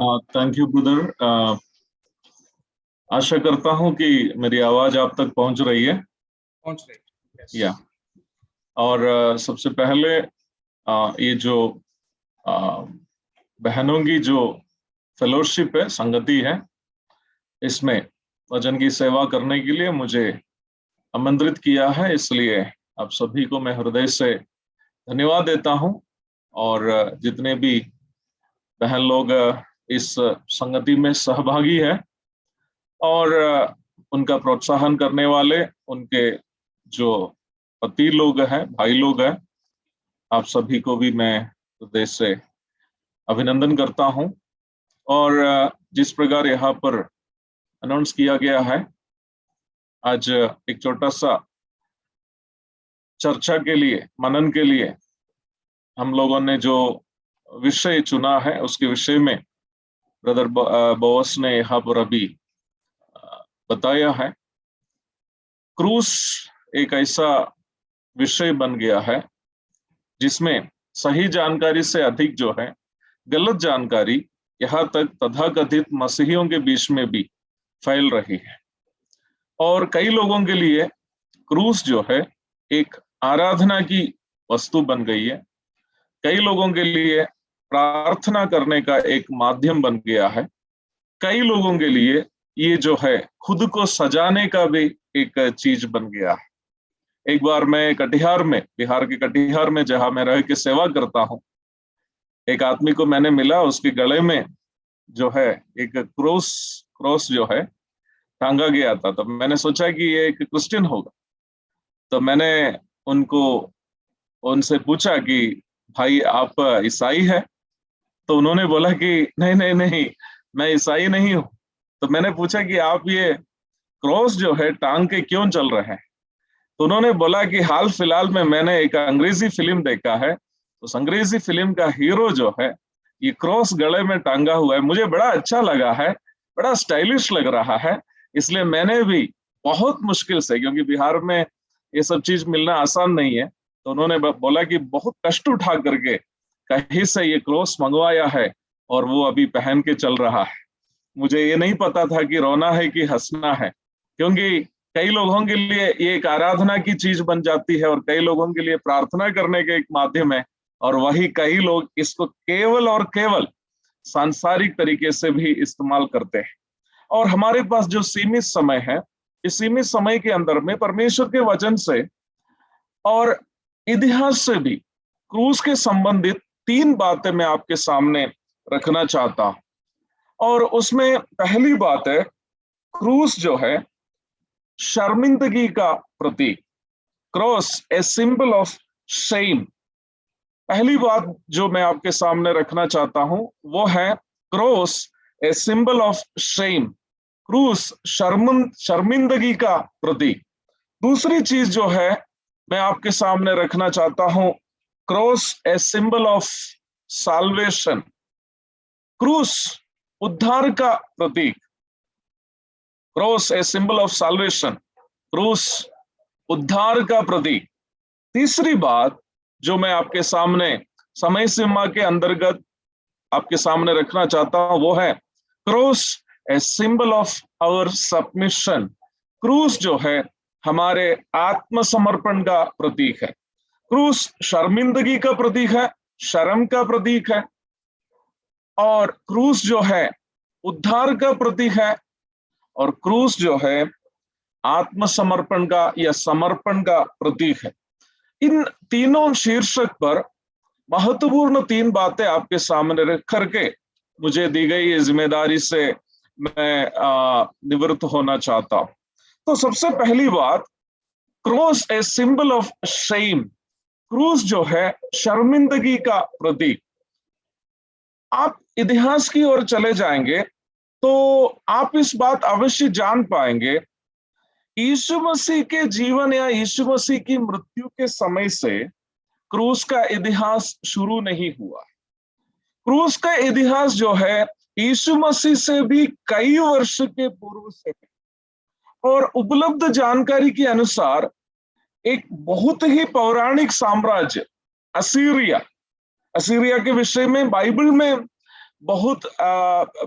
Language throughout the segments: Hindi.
Thank you brother. आशा करता हूं कि मेरी आवाज आप तक पहुंच रही है। पहुंच रही है। Yes. या और सबसे पहले ये जो बहनों की जो फेलोशिप है, संगति है, इसमें वचन की सेवा करने के लिए मुझे आमंत्रित किया है, इसलिए आप सभी को मैं हृदय से धन्यवाद देता हूं। और जितने भी बहन लोग इस संगति में सहभागी हैं और उनका प्रोत्साहन करने वाले उनके जो पति लोग हैं, भाई लोग हैं, आप सभी को भी मैं हृदय से अभिनंदन करता हूं। और जिस प्रकार यहाँ पर अनाउंस किया गया है, आज एक छोटा सा चर्चा के लिए, मनन के लिए हम लोगों ने जो विषय चुना है, उसके विषय में ब्रदर बोस ने यहाँ पर अभी बताया है। क्रूस एक ऐसा विषय बन गया है जिसमें सही जानकारी से अधिक जो है गलत जानकारी यहाँ तक तथाकथित मसीहियों के बीच में भी फैल रही है। और कई लोगों के लिए क्रूस जो है एक आराधना की वस्तु बन गई है। कई लोगों के लिए प्रार्थना करने का एक माध्यम बन गया है। कई लोगों के लिए ये जो है खुद को सजाने का भी एक चीज बन गया है। एक बार मैं कटिहार में, बिहार के कटिहार में जहां मैं रह के सेवा करता हूं, एक आदमी को मैंने मिला, उसके गले में जो है एक क्रॉस जो है टांगा गया था। तो मैंने सोचा कि ये एक क्रिश्चियन होगा। तो मैंने उनसे पूछा कि भाई आप ईसाई है? तो उन्होंने बोला कि नहीं नहीं नहीं, मैं ईसाई नहीं हूं। तो मैंने पूछा कि आप ये क्रॉस जो है टांग के क्यों चल रहे हैं? तो उन्होंने बोला कि हाल फिलहाल में मैंने एक अंग्रेजी फिल्म देखा है, उस अंग्रेजी फिल्म का हीरो जो है ये क्रॉस गले में टांगा हुआ है, मुझे बड़ा अच्छा लगा है, बड़ा स्टाइलिश लग रहा है, इसलिए मैंने भी बहुत मुश्किल से, क्योंकि बिहार में ये सब चीज मिलना आसान नहीं है, तो उन्होंने बोला कि बहुत कष्ट उठा करके कहीं से ये क्रॉस मंगवाया है और वो अभी पहन के चल रहा है। मुझे ये नहीं पता था कि रोना है कि हंसना है, क्योंकि कई लोगों के लिए ये एक आराधना की चीज बन जाती है और कई लोगों के लिए प्रार्थना करने के एक माध्यम है, और वही कई लोग इसको केवल और केवल सांसारिक तरीके से भी इस्तेमाल करते हैं। और हमारे पास जो सीमित समय है, इस सीमित समय के अंदर में परमेश्वर के वचन से और इतिहास से भी क्रूस के संबंधित 3 बातें मैं आपके सामने रखना चाहता हूं। और उसमें पहली बात है, क्रूस जो है शर्मिंदगी का प्रतीक। Cross a symbol of shame. पहली बात जो मैं आपके सामने रखना चाहता हूं वो है cross a symbol of Shem. क्रूस शर्मिंदगी का प्रतीक। दूसरी चीज जो है मैं आपके सामने रखना चाहता हूं, cross a symbol of salvation. क्रूस उद्धार का प्रतीक। Cross a symbol of salvation, क्रूस उद्धार का प्रतीक। तीसरी बात जो मैं आपके सामने समय सीमा के अंतर्गत आपके सामने रखना चाहता हूं वो है cross a symbol of our submission. क्रूस जो है हमारे आत्मसमर्पण का प्रतीक है। क्रूस शर्मिंदगी का प्रतीक है, शर्म का प्रतीक है, और क्रूस जो है उद्धार का प्रतीक है, और क्रूस जो है आत्मसमर्पण का या समर्पण का प्रतीक है। इन तीनों शीर्षक पर महत्वपूर्ण 3 बातें आपके सामने रख करके मुझे दी गई जिम्मेदारी से मैं निवृत्त होना चाहता हूं। तो सबसे पहली बात, cross a symbol of Shem. क्रूस जो है शर्मिंदगी का प्रतीक। आप इतिहास की ओर चले जाएंगे तो आप इस बात अवश्य जान पाएंगे, यीशु मसीह के जीवन या यीशु मसीह की मृत्यु के समय से क्रूस का इतिहास शुरू नहीं हुआ। क्रूस का इतिहास जो है यीशु मसीह से भी कई वर्ष के पूर्व से, और उपलब्ध जानकारी के अनुसार एक बहुत ही पौराणिक साम्राज्य असीरिया के विषय में बाइबल में बहुत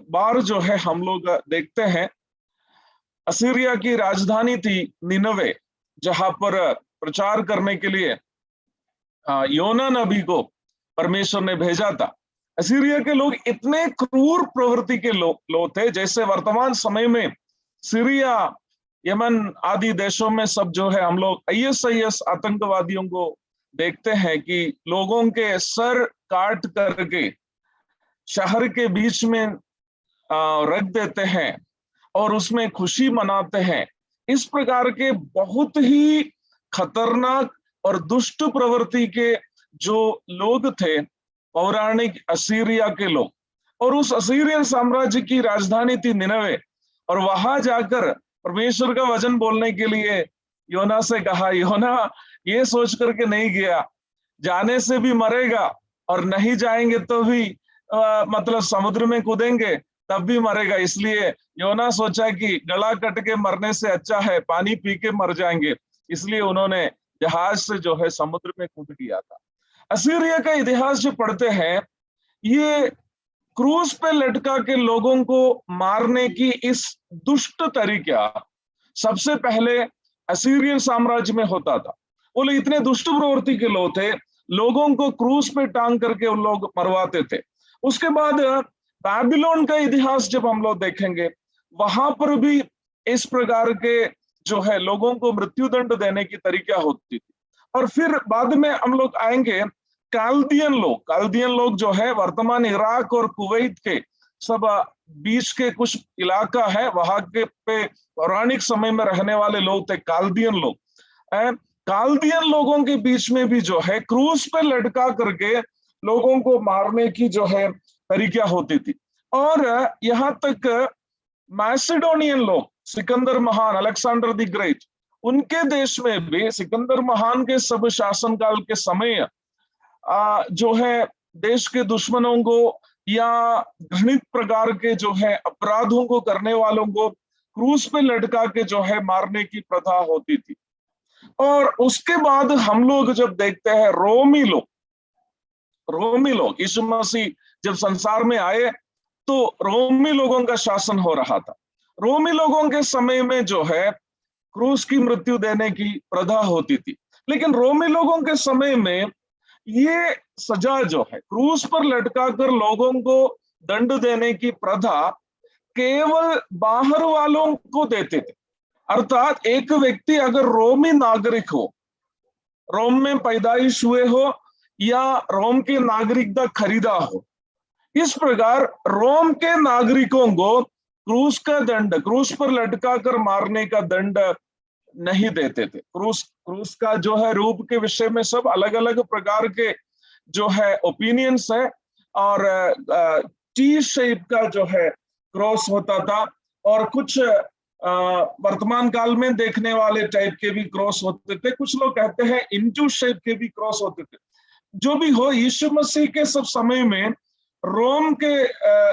बार जो है हम लोग देखते हैं, असीरिया की राजधानी थी निनवे, जहां पर प्रचार करने के लिए योना नबी को परमेश्वर ने भेजा था। असीरिया के लोग इतने क्रूर प्रवृत्ति के लोग थे, जैसे वर्तमान समय में सीरिया, यमन आदि देशों में सब जो है हम लोग ISIS आतंकवादियों को देखते हैं कि लोगों के सर काट करके शहर के बीच में रख देते हैं और उसमें खुशी मनाते हैं। इस प्रकार के बहुत ही खतरनाक और दुष्ट प्रवृत्ति के जो लोग थे, पौराणिक असीरिया के लोग, और उस असीरियन साम्राज्य की राजधानी थी निनवे, और वहां जाकर परमेश्वर का वचन बोलने के लिए योना से कहा। योना ये सोच करके नहीं गया, जाने से भी मरेगा और नहीं जाएंगे तो भी मतलब समुद्र में कूदेंगे तब भी मरेगा, इसलिए योना सोचा कि गला कट के मरने से अच्छा है पानी पी के मर जाएंगे, इसलिए उन्होंने जहाज से जो है समुद्र में कूद दिया था। असीरिया का इतिहास जो पढ़ते हैं, ये क्रूस पे लटका के लोगों को मारने की इस दुष्ट तरीका सबसे पहले असीरियन साम्राज्य में होता था। वो लोग इतने दुष्ट प्रवृत्ति के लोग थे, लोगों को क्रूस पे टांग करके उन लोग मरवाते थे। उसके बाद बैबिलोन का इतिहास जब हम लोग देखेंगे, वहां पर भी इस प्रकार के जो है लोगों को मृत्युदंड देने की तरीका होती थी। और फिर बाद में हम लोग आएंगे काल्दियन लोग। काल्दियन लोग जो है वर्तमान इराक और कुवैत के सब बीच के कुछ इलाका है, वहां के पे पौराणिक समय में रहने वाले लोग थे काल्दियन लोग। काल्दियन लोगों के बीच में भी जो है क्रूस पे लटका करके लोगों को मारने की जो है तरीका होती थी। और यहाँ तक मैसिडोनियन लोग, सिकंदर महान, अलेक्जेंडर द ग्रेट, उनके देश में भी सिकंदर महान के सब शासनकाल के समय जो है देश के दुश्मनों को या घृणित प्रकार के जो है अपराधों को करने वालों को क्रूस पे लटका के जो है मारने की प्रथा होती थी। और उसके बाद हम लोग जब देखते हैं रोमी लोग यीशु मसीह जब संसार में आए तो रोमी लोगों का शासन हो रहा था। रोमी लोगों के समय में जो है क्रूस की मृत्यु देने की प्रथा होती थी, लेकिन रोमी लोगों के समय में ये सजा जो है क्रूस पर लटकाकर लोगों को दंड देने की प्रथा केवल बाहर वालों को देते थे। अर्थात एक व्यक्ति अगर रोमी नागरिक हो, रोम में पैदाइश हुए हो या रोम की नागरिकता खरीदा हो, इस प्रकार रोम के नागरिकों को क्रूस का दंड, क्रूस पर लटका कर मारने का दंड नहीं देते थे। क्रूस का जो है रूप के विषय में सब अलग अलग प्रकार के जो है ओपिनियंस है, और टी शेप का जो है क्रॉस होता था, और कुछ वर्तमान काल में देखने वाले टाइप के भी क्रॉस होते थे। कुछ लोग कहते हैं इंटू शेप के भी क्रॉस होते थे। जो भी हो, यीशु मसीह के सब समय में रोम के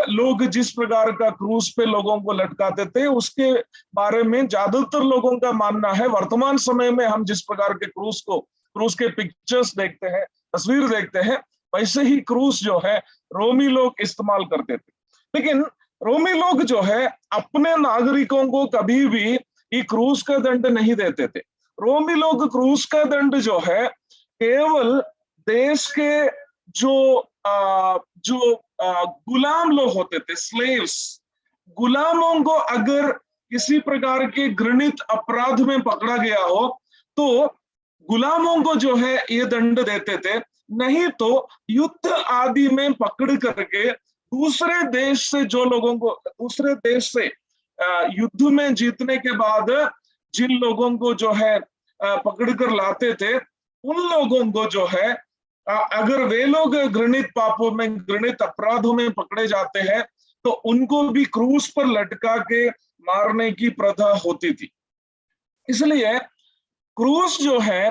लोग जिस प्रकार का क्रूस पे लोगों को लटकाते थे, उसके बारे में ज्यादातर लोगों का मानना है वर्तमान समय में हम जिस प्रकार के क्रूस के पिक्चर्स देखते हैं, तस्वीर देखते हैं, वैसे ही क्रूस जो है रोमी लोग इस्तेमाल करते थे। लेकिन रोमी लोग जो है अपने नागरिकों को कभी भी ये क्रूस का दंड नहीं देते थे। रोमी लोग क्रूस का दंड जो है केवल देश के जो गुलाम लोग होते थे, स्लेव्स, गुलामों को अगर किसी प्रकार के घृणित अपराध में पकड़ा गया हो तो गुलामों को जो है ये दंड देते थे। नहीं तो युद्ध आदि में पकड़ करके दूसरे देश से जो लोगों को, दूसरे देश से युद्ध में जीतने के बाद जिन लोगों को जो है पकड़ कर लाते थे, उन लोगों को जो है अगर वे लोग घृणित पापों में, घृणित अपराधों में पकड़े जाते हैं तो उनको भी क्रूस पर लटका के मारने की प्रथा होती थी। इसलिए क्रूस जो है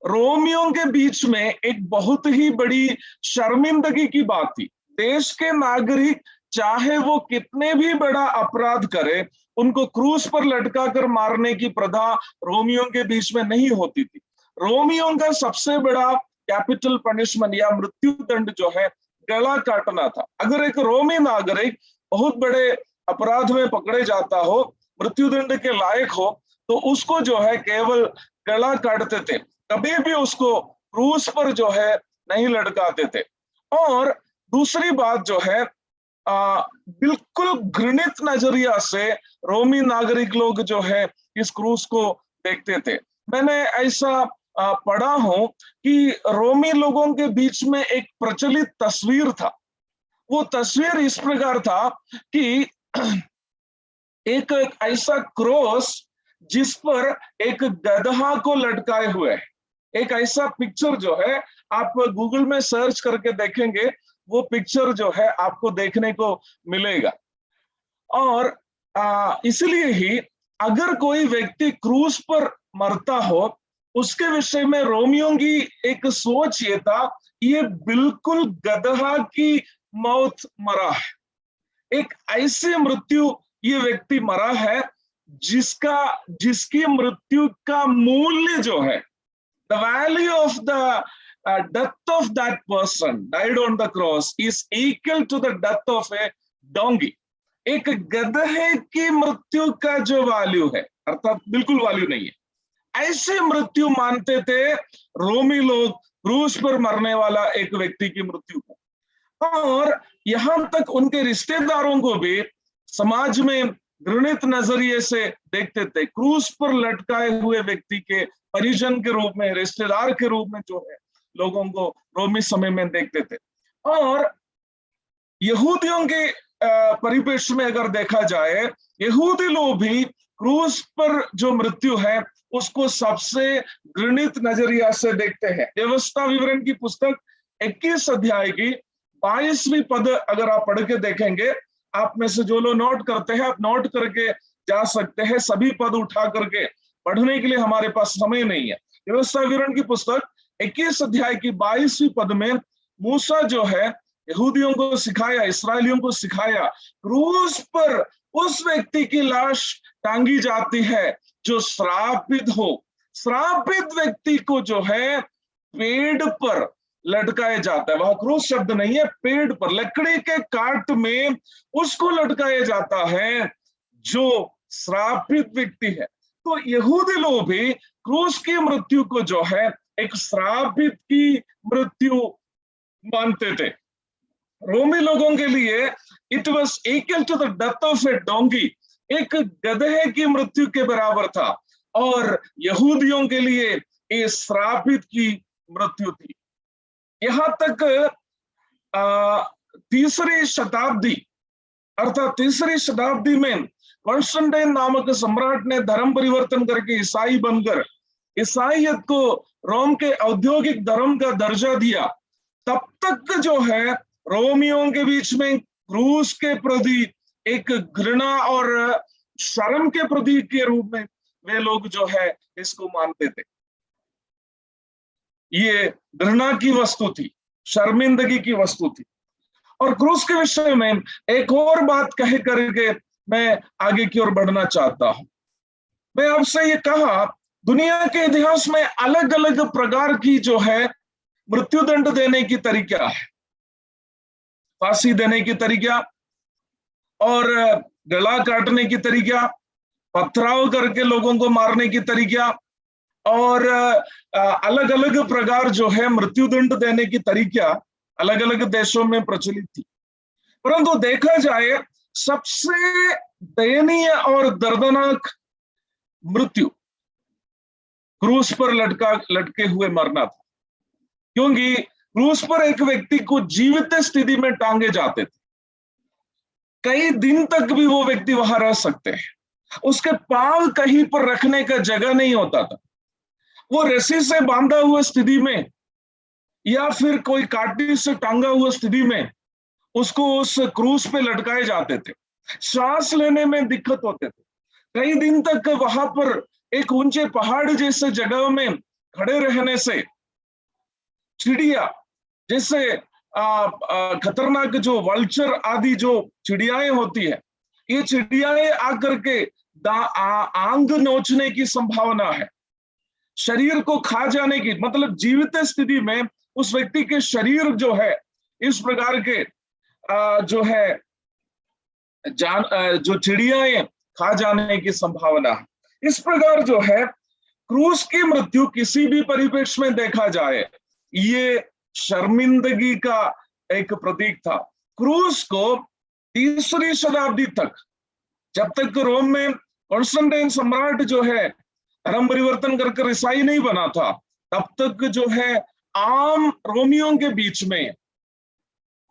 रोमियों के बीच में एक बहुत ही बड़ी शर्मिंदगी की बात थी। देश के नागरिक चाहे वो कितने भी बड़ा अपराध करे, उनको क्रूस पर लटका कर मारने की प्रथा रोमियों के बीच में नहीं होती थी। रोमियों का सबसे बड़ा कैपिटल पनिशमेंट या मृत्यु दंड जो है गला काटना था। अगर एक रोमी नागरिक बहुत बड़े अपराध में पकड़े जाता हो, मृत्युदंड के लायक हो, तो उसको जो है केवल गला काटते थे, कभी भी उसको क्रूस पर जो है नहीं लटकाते थे। और दूसरी बात जो है, बिल्कुल घृणित नजरिया से रोमी नागरिक लोग जो है इस क्रूस को देखते थे। मैंने ऐसा पढ़ा हूं कि रोमी लोगों के बीच में एक प्रचलित तस्वीर था। वो तस्वीर इस प्रकार था कि एक ऐसा क्रॉस जिस पर एक गधा को लटकाए हुए है। एक ऐसा पिक्चर जो है, आप गूगल में सर्च करके देखेंगे, वो पिक्चर जो है आपको देखने को मिलेगा। और इसलिए ही अगर कोई व्यक्ति क्रूस पर मरता हो, उसके विषय में रोमियों की एक सोच ये था, ये बिल्कुल गधा की मौत मरा है। एक ऐसी मृत्यु ये व्यक्ति मरा है जिसकी मृत्यु का मूल्य जो है, the value of the death of that person died on the cross is equal to the death of a donkey. एक गधे की मृत्यु का जो वैल्यू है, अर्थात बिल्कुल वैल्यू नहीं है, ऐसी मृत्यु मानते थे रोमी लोग क्रूस पर मरने वाला एक व्यक्ति की मृत्यु को। और यहां तक उनके रिश्तेदारों को भी समाज में घृणित नजरिए से देखते थे। क्रूस पर लटकाए हुए व्यक्ति के परिजन के रूप में, रिश्तेदार के रूप में जो है लोगों को रोमी समय में देखते थे। और यहूदियों के परिपेक्ष में अगर देखा जाए, यहूदी लोग भी क्रूस पर जो मृत्यु है उसको सबसे घृणित नजरिया से देखते हैं। व्यवस्था विवरण की पुस्तक 21 अध्याय की 22वीं पद अगर आप पढ़ के देखेंगे, आप में से जो लोग नोट करते हैं, आप नोट करके जा सकते हैं। सभी पद उठा करके पढ़ने के लिए हमारे पास समय नहीं है। व्यवस्था विवरण की पुस्तक 21 अध्याय की 22वीं पद में मूसा जो है यहूदियों को सिखाया, इसराइलियों को सिखाया, क्रूस पर उस व्यक्ति की लाश टांगी जाती है जो श्रापित हो। श्रापित व्यक्ति को जो है पेड़ पर लटकाया जाता है। वह क्रूस शब्द नहीं है, पेड़ पर लकड़ी के काट में उसको लटकाया जाता है जो श्रापित व्यक्ति है। तो यहूदी लोग भी क्रूस की मृत्यु को जो है एक श्रापित की मृत्यु मानते थे। रोमी लोगों के लिए it was equal to the death of a donkey, एक गधे की मृत्यु के बराबर था। और यहूदियों के लिए ये श्रापित की मृत्यु थी। यहां तक तीसरी शताब्दी, अर्थात तीसरी शताब्दी में कॉन्स्टेंटाइन नामक सम्राट ने धर्म परिवर्तन करके ईसाई बनकर ईसाईयत को रोम के औद्योगिक धर्म का दर्जा दिया। तब तक जो है रोमियों के बीच में क्रूस के प्रति एक घृणा और शर्म के प्रतीक के रूप में वे लोग जो है इसको मानते थे। ये घृणा की वस्तु थी, शर्मिंदगी की वस्तु थी। और क्रूस के विषय में एक और बात कह करके मैं आगे की ओर बढ़ना चाहता हूं। मैं आपसे ये कहा, दुनिया के इतिहास में अलग अलग प्रकार की जो है मृत्युदंड देने की तरीका है। फांसी देने की तरीका और गला काटने की तरीका, पथराव करके लोगों को मारने की तरीका, और अलग अलग प्रकार जो है मृत्युदंड देने की तरीका अलग अलग देशों में प्रचलित थी। परंतु देखा जाए सबसे दयनीय और दर्दनाक मृत्यु क्रूस पर लटके हुए मरना था। क्योंकि क्रूस पर एक व्यक्ति को जीवित स्थिति में टांगे जाते थे, कई दिन तक भी वो व्यक्ति वहां रह सकते हैं। उसके पांव कहीं पर रखने का जगह नहीं होता था। वो रस्सी से बांधा हुआ स्थिति में या फिर कोई काटी से टांगा हुआ स्थिति में उसको उस क्रूस पे लटकाए जाते थे। सांस लेने में दिक्कत होते थे। कई दिन तक वहां पर एक ऊंचे पहाड़ जैसे जगह में खड़े रहने से चिड़िया, जैसे खतरनाक जो वल्चर आदि जो चिड़ियाएं होती है, ये चिड़ियाएं आकर के आंग नोचने की संभावना है, शरीर को खा जाने की, मतलब जीवित स्थिति में उस व्यक्ति के शरीर जो है इस प्रकार के जो है जो चिड़ियाएं खा जाने की संभावना है। इस प्रकार जो है क्रूस की मृत्यु किसी भी परिप्रेक्ष्य में देखा जाए ये शर्मिंदगी का एक प्रतीक था। क्रूस को तीसरी शताब्दी तक, जब तक रोम में कॉन्स्टेंटाइन सम्राट जो है धर्म परिवर्तन कर ईसाई नहीं बना था, तब तक जो है आम रोमियों के बीच में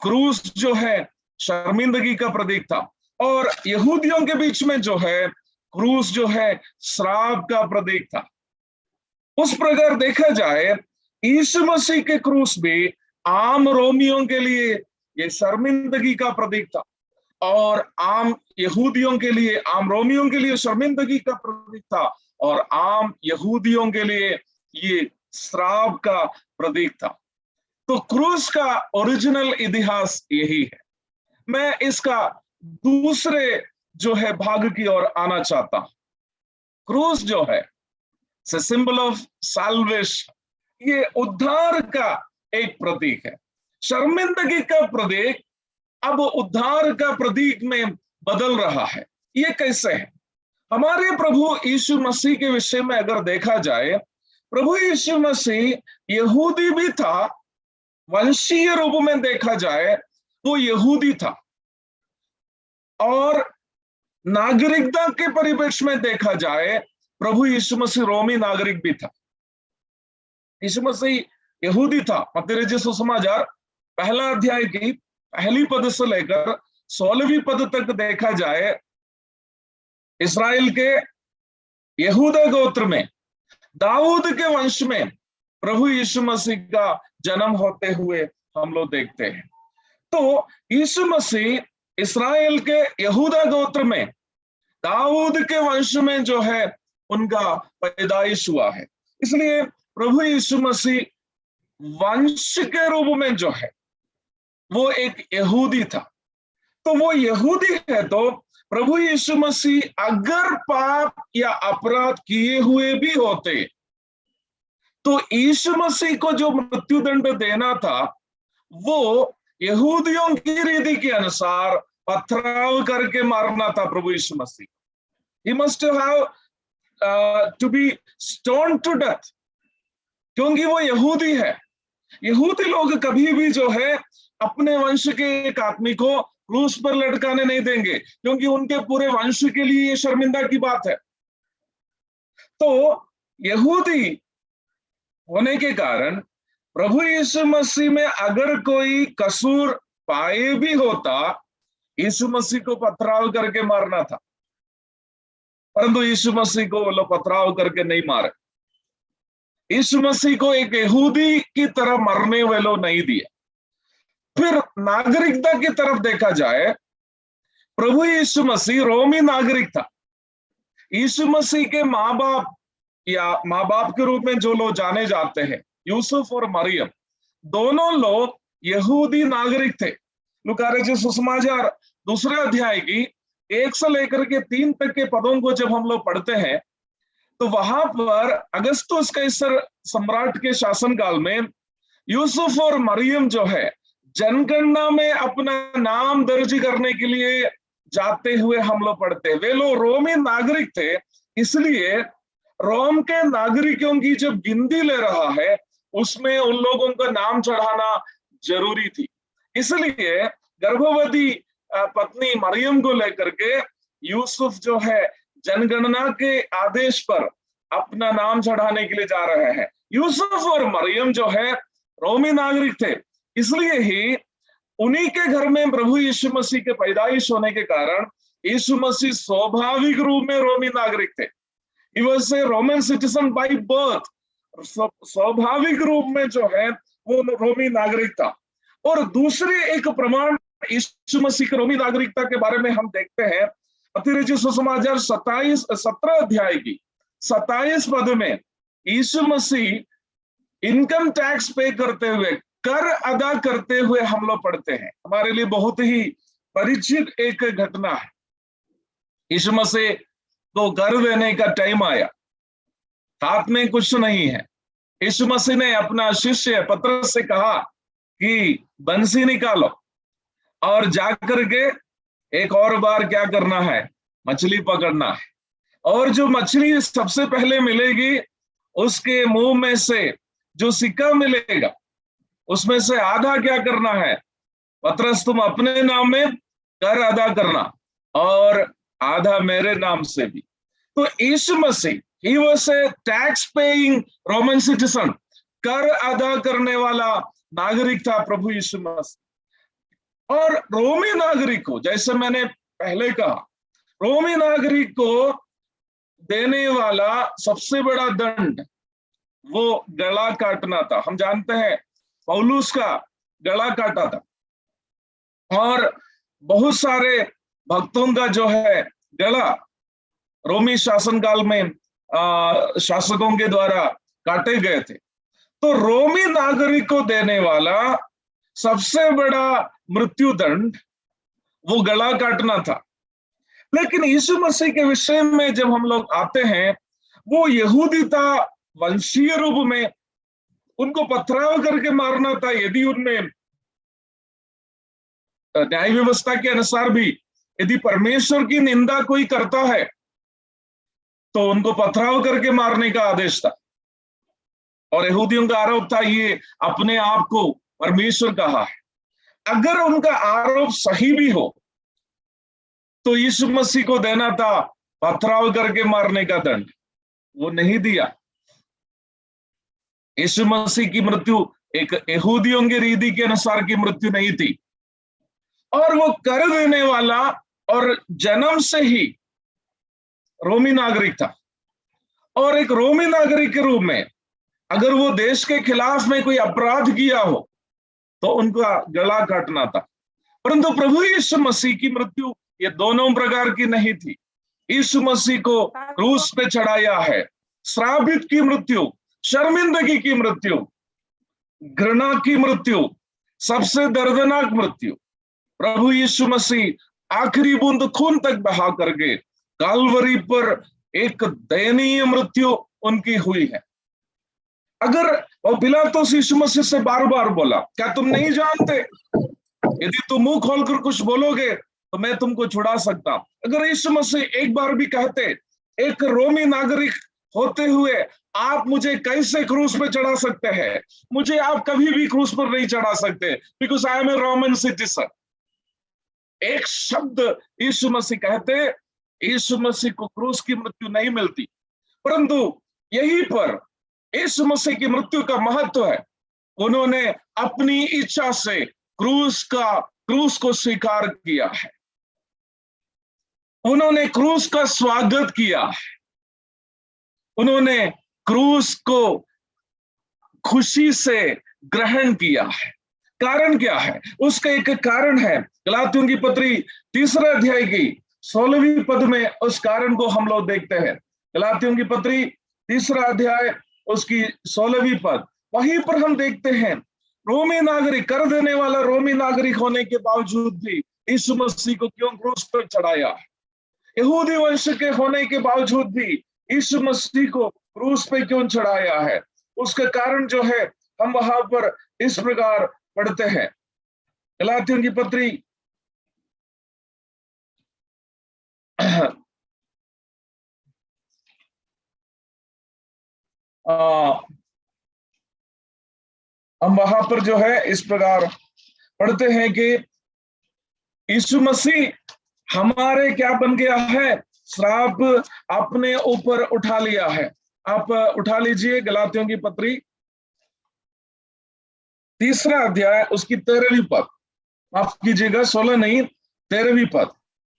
क्रूस जो है शर्मिंदगी का प्रतीक था, और यहूदियों के बीच में जो है क्रूस जो है श्राप का प्रतीक था। उस प्रकार देखा जाए यीशु मसीह के क्रूस भी आम रोमियों के लिए ये शर्मिंदगी का प्रतीक था, और आम यहूदियों के लिए, आम रोमियों के लिए शर्मिंदगी का प्रतीक था, और आम यहूदियों के लिए ये श्राप का प्रतीक था। तो क्रूस का ओरिजिनल इतिहास यही है। मैं इसका दूसरे जो है भाग की ओर आना चाहता हूं। क्रूस जो है सिंबल ऑफ साल्वेशन, ये उद्धार का एक प्रतीक है। शर्मिंदगी का प्रतीक अब उद्धार का प्रतीक में बदल रहा है। ये कैसे है? हमारे प्रभु यीशु मसीह के विषय में अगर देखा जाए, प्रभु यीशु मसीह यहूदी भी था, वंशीय रूप में देखा जाए वो यहूदी था, और नागरिकता के परिप्रेक्ष्य में देखा जाए प्रभु यीशु मसीह रोमी नागरिक भी था। यीशु मसीह यहूदी था। मत्ती रचित सुसमाचार पहला अध्याय की पहली पद से लेकर 16वीं पद तक देखा जाए, इस्राएल के यहूदा गोत्र में दाऊद के वंश में प्रभु यीशु मसीह का जन्म होते हुए हम लोग देखते हैं। तो यीशु मसीह इस्राएल के यहूदा गोत्र में दाऊद के वंश में जो है उनका पैदाइश हुआ है। इसलिए प्रभु यीशु मसीह वंश के रूप में जो है वो एक यहूदी था। तो वो यहूदी है, तो प्रभु यीशु मसीह अगर पाप या अपराध किए हुए भी होते तो यीशु मसीह को जो मृत्युदंड देना था वो यहूदियों की रीति के अनुसार पथराव करके मारना था प्रभु यीशु मसीह। He must have to be stoned to death, क्योंकि वो यहूदी है। यहूदी लोग कभी भी जो है अपने वंश के एक आदमी को क्रूस पर लटकाने नहीं देंगे, क्योंकि उनके पूरे वंश के लिए ये शर्मिंदा की बात है। तो यहूदी होने के कारण प्रभु यीशु मसीह में अगर कोई कसूर पाए भी होता, यीशु मसीह को पथराव करके मारना था, परंतु यीशु मसीह को वो लोग पथराव करके नहीं मारे। यीशु मसीह को एक यहूदी की तरह मरने वे लोग नहीं दिए। फिर नागरिकता की तरफ देखा जाए, प्रभु यीशु मसीह रोमी नागरिक था। यीशु मसीह के माँ बाप या माँ बाप के रूप में जो लोग जाने जाते हैं, यूसुफ और मरियम, दोनों लोग यहूदी नागरिक थे। लूका रचित सुसमाचार दूसरे अध्याय की 1 से लेकर के 3 तक के पदों को जब हम लोग पढ़ते हैं तो वहां पर अगस्तुस कैसर सम्राट के शासनकाल में यूसुफ और मरियम जो है जनगणना में अपना नाम दर्ज करने के लिए जाते हुए हम लोग पढ़ते हैं। वे लोग रोमी नागरिक थे, इसलिए रोम के नागरिकों की जब गिनती ले रहा है उसमें उन लोगों का नाम चढ़ाना जरूरी थी। इसलिए गर्भवती पत्नी मरियम को लेकर के यूसुफ जो है जनगणना के आदेश पर अपना नाम चढ़ाने के लिए जा रहे हैं। यूसुफ और मरियम जो है रोमी नागरिक थे, इसलिए ही उन्हीं के घर में प्रभु यीशु मसीह के पैदाइश होने के कारण यीशु मसीह स्वाभाविक रूप में रोमी नागरिक थे। He was a Roman citizen by birth, स्वाभाविक रूप में जो है वो रोमी नागरिक था। और दूसरी एक प्रमाण यीशु मसीह के रोमी नागरिकता के बारे में हम देखते हैं, मत्ती रचित सुसमाचार 17 अध्याय की 27 पद में यीशु मसीह इनकम टैक्स पे करते हुए, कर अदा करते हुए हम लोग पढ़ते हैं। हमारे लिए बहुत ही परिचित एक घटना है। यीशु मसीह को कर देने का टाइम आया, हाथ में कुछ नहीं है। यीशु मसीह ने अपना शिष्य पतरस से कहा कि बंसी निकालो और जाकर के एक और बार क्या करना है, मछली पकड़ना है। और जो मछली सबसे पहले मिलेगी उसके मुंह में से जो सिक्का मिलेगा उसमें से आधा क्या करना है, पतरस तुम अपने नाम में कर अदा करना और आधा मेरे नाम से भी। तो यीशु मसीह ही was a tax paying Roman citizen, कर अदा करने वाला नागरिक था प्रभु यीशु मसीह। और रोमी नागरिक को, जैसे मैंने पहले कहा, रोमी नागरिक को देने वाला सबसे बड़ा दंड वो गला काटना था। हम जानते हैं पौलुस का गला काटा था और बहुत सारे भक्तों का जो है गला रोमी शासनकाल में शासकों के द्वारा काटे गए थे। तो रोमी नागरिक को देने वाला सबसे बड़ा मृत्यु दंड वो गला काटना था। लेकिन यीशु मसीह के विषय में जब हम लोग आते हैं, वो यहूदी था, वंशीय रूप में उनको पथराव करके मारना था। यदि उनमें न्याय व्यवस्था के अनुसार भी यदि परमेश्वर की निंदा कोई करता है तो उनको पथराव करके मारने का आदेश था। और यहूदियों का आरोप था ये अपने आप को परमेश्वर कहा है। अगर उनका आरोप सही भी हो तो यीशु मसीह को देना था पथराव करके मारने का दंड, वो नहीं दिया। यीशु मसीह की मृत्यु एक यहूदियों के रीति के अनुसार की मृत्यु नहीं थी, और वो कर देने वाला और जन्म से ही रोमी नागरिक था। और एक रोमी नागरिक के रूप में अगर वो देश के खिलाफ में कोई अपराध किया हो तो उनका गला काटना था। परंतु प्रभु यीशु मसीह की मृत्यु ये दोनों प्रकार की नहीं थी। यीशु मसीह को क्रूस पे चढ़ाया है श्रापित की मृत्यु, शर्मिंदगी की मृत्यु, घृणा की मृत्यु, सबसे दर्दनाक मृत्यु। प्रभु यीशु मसीह आखिरी बूंद खून तक बहा करके काल्वरी पर एक दयनीय मृत्यु उनकी हुई है। अगर वो पिलातुस यीशु मसीह से बार बार बोला, क्या तुम नहीं जानते, यदि तुम मुंह खोलकर कुछ बोलोगे तो मैं तुमको छुड़ा सकता। अगर यीशु मसीह एक बार भी कहते, एक रोमी नागरिक होते हुए आप मुझे कैसे क्रूस पे चढ़ा सकते हैं, मुझे आप कभी भी क्रूस पर नहीं चढ़ा सकते, because I am a Roman citizen. एक शब्द यीशु मसीह कहते, यीशु मसीह को क्रूस की मृत्यु नहीं मिलती। परंतु यहीं पर यीशु मसीह की मृत्यु का महत्व है। उन्होंने अपनी इच्छा से क्रूस को स्वीकार किया है, उन्होंने क्रूस का स्वागत किया है, उन्होंने क्रूस को खुशी से ग्रहण किया है। कारण क्या है? उसका एक कारण है, गलातियों की पत्री 3 अध्याय की 16वीं पद में उस कारण को हम लोग देखते हैं। गलातियों की पत्री 3 अध्याय उसकी 16वीं पद, वहीं पर हम देखते हैं रोमी नागरिक, कर देने वाला रोमी नागरिक होने के बावजूद भी यीशु मसीह को क्यों क्रूस पर चढ़ाया है। यहूदी वंश के होने के बावजूद भी यीशु मसीह को क्रूस पे क्यों चढ़ाया है, उसका कारण जो है हम वहां पर इस प्रकार पढ़ते हैं। गलातियों की पत्री हम वहां पर जो है इस प्रकार पढ़ते हैं कि यीशु मसीह हमारे क्या बन गया है, श्राप अपने ऊपर उठा लिया है। आप उठा लीजिए गलातियों की पत्री 3 अध्याय उसकी 13वीं पद, माफ कीजिएगा 16 नहीं 13वीं पद।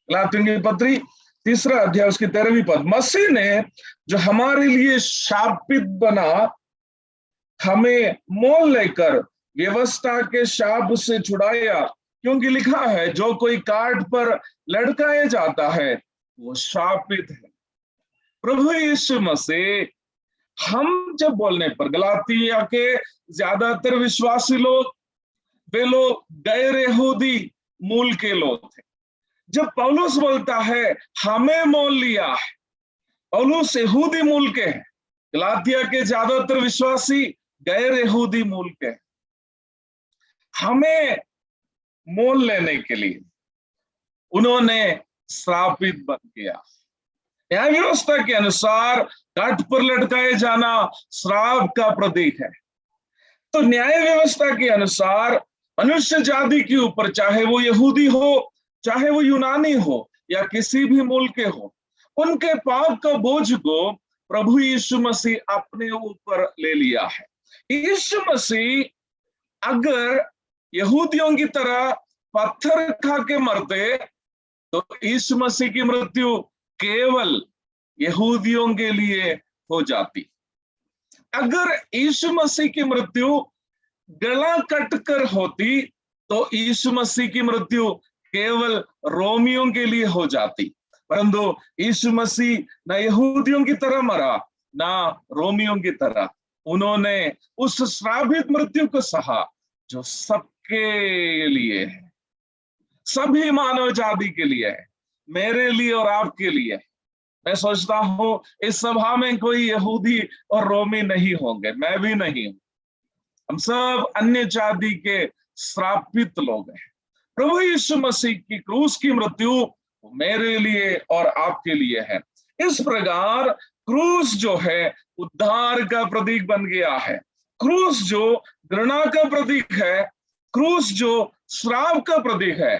गलातियों की पत्री 3 अध्याय उसकी 13वीं पद, मसीह ने जो हमारे लिए शापित बना हमें मोल लेकर व्यवस्था के शाप से छुड़ाया, क्योंकि लिखा है जो कोई काट पर लटकाया जाता है वो शापित है। प्रभु यीशु मसीह, हम जब बोलने पर गलातिया के ज्यादातर विश्वासी लोग, वे लोग गैर यहूदी मूल के लोग थे। जब पौलुस बोलता है हमें मोल लिया है, पौलुस यहूदी मूल के हैं, गलातिया के ज्यादातर विश्वासी गैर यहूदी मूल के हैं। हमें मोल लेने के लिए उन्होंने श्रापित बन गया। न्याय व्यवस्था के अनुसार काठ पर लटकाए जाना श्राप का प्रतीक है। तो न्याय व्यवस्था के अनुसार मनुष्य जाति के ऊपर, चाहे वो यहूदी हो, चाहे वो यूनानी हो, या किसी भी मूल के हो, उनके पाप का बोझ को प्रभु यीशु मसीह अपने ऊपर ले लिया है। यीशु मसीह अगर यहूदियों की तरह पत्थर खा के मरते तो यीशु मसीह की मृत्यु केवल यहूदियों के लिए हो जाती। अगर यीशु मसीह की मृत्यु गला कटकर होती तो यीशु मसीह की मृत्यु केवल रोमियों के लिए हो जाती। परंतु यीशु मसीह न यहूदियों की तरह मरा, ना रोमियों की तरह। उन्होंने उस श्रापित मृत्यु को सहा जो सबके लिए है, सभी मानव जाति के लिए है, मेरे लिए और आपके लिए। मैं सोचता हूं इस सभा में कोई यहूदी और रोमी नहीं होंगे, मैं भी नहीं हूं। हम सब अन्य जाति के श्रापित लोग हैं। प्रभु यीशु मसीह की क्रूस की मृत्यु मेरे लिए और आपके लिए है। इस प्रकार क्रूस जो है उद्धार का प्रतीक बन गया है। क्रूस जो घृणा का प्रतीक है, क्रूस जो श्राप का प्रतीक है,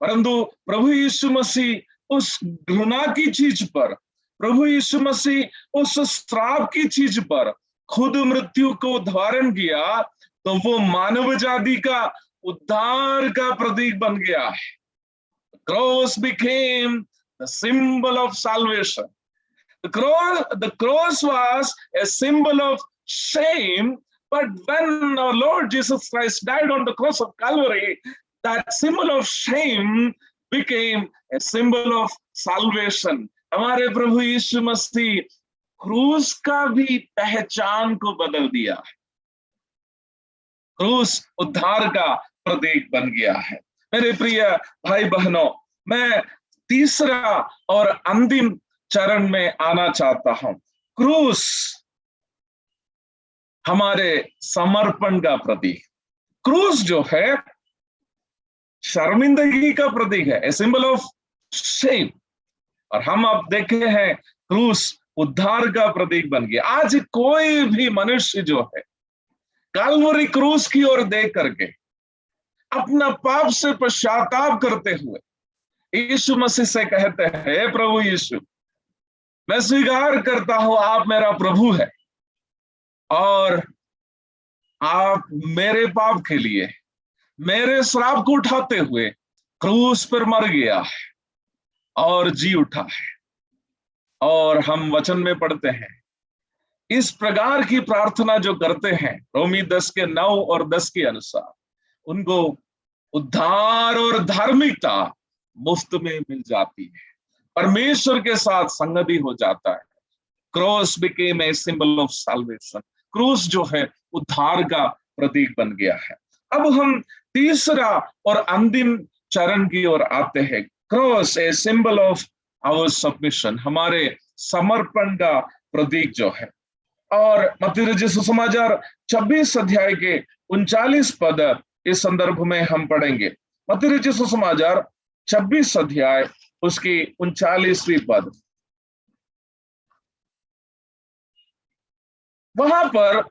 परंतु प्रभु यीशु मसीह उस घृणा की चीज पर, प्रभु यीशु मसीह उस श्राप की चीज पर खुद मृत्यु को धारण किया, तो वो मानव जाति का उद्धार का प्रतीक बन गया है। Cross became the symbol of salvation. The cross was a symbol of shame, but when our Lord Jesus Christ died on the cross of Calvary, that symbol of shame became a symbol of salvation. हमारे प्रभु यीशु मसीह क्रूस का भी पहचान को बदल दिया है। क्रूस उद्धार का प्रतीक बन गया है। मेरे प्रिय भाई बहनों, मैं तीसरा और अंतिम चरण में आना चाहता हूं। क्रूस हमारे समर्पण का प्रतीक। क्रूस जो है शर्मिंदगी का प्रतीक है, ए सिंबल ऑफ शेम। और हम अब देखे हैं क्रूस उद्धार का प्रतीक बन गया। आज कोई भी मनुष्य जो है काल्वरी क्रूस की ओर देख करके अपना पाप से पश्चाताप करते हुए यीशु मसीह से कहते हैं, प्रभु यीशु, मैं स्वीकार करता हूं आप मेरा प्रभु है और आप मेरे पाप के लिए मेरे श्राप को उठाते हुए क्रूस पर मर गया है और जी उठा है। और हम वचन में पढ़ते हैं, इस प्रकार की प्रार्थना जो करते हैं रोमी 10:9 और 10 के अनुसार, उनको उद्धार और धार्मिकता मुफ्त में मिल जाती है, परमेश्वर के साथ संगति हो जाता है। Cross became a symbol of salvation. क्रूस जो है उद्धार का प्रतीक बन गया है। अब हम तीसरा और अंतिम चरण की ओर आते हैं। Cross a symbol of our submission, हमारे समर्पण का प्रतीक जो है। और मत्ती रचित सुसमाचार 26 अध्याय के 39 पद इस संदर्भ में हम पढ़ेंगे। मत्ती रचित सुसमाचार 26 अध्याय उसकी 39वीं पद। वहां पर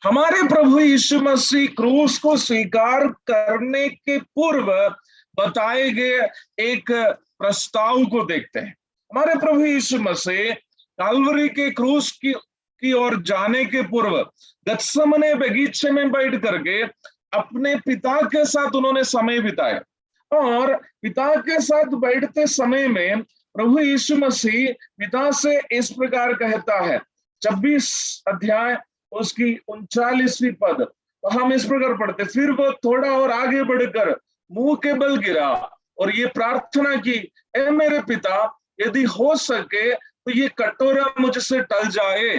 हमारे प्रभु यीशु मसीह क्रूस को स्वीकार करने के पूर्व बताए गए एक प्रस्ताव को देखते हैं। हमारे प्रभु यीशु मसीह काल्वरी के क्रूस की ओर जाने के पूर्व गत्समने बगीचे में बैठ करके अपने पिता के साथ उन्होंने समय बिताया। और पिता के साथ बैठते समय में प्रभु यीशु मसीह पिता से इस प्रकार कहता है, 26 अध्याय उसकी 39वीं पद। तो हम इस प्रकार पढ़ते, फिर वो थोड़ा और आगे बढ़कर मुंह के बल गिरा और ये प्रार्थना की, ए मेरे पिता, यदि हो सके तो ये कटोरा मुझसे टल जाए,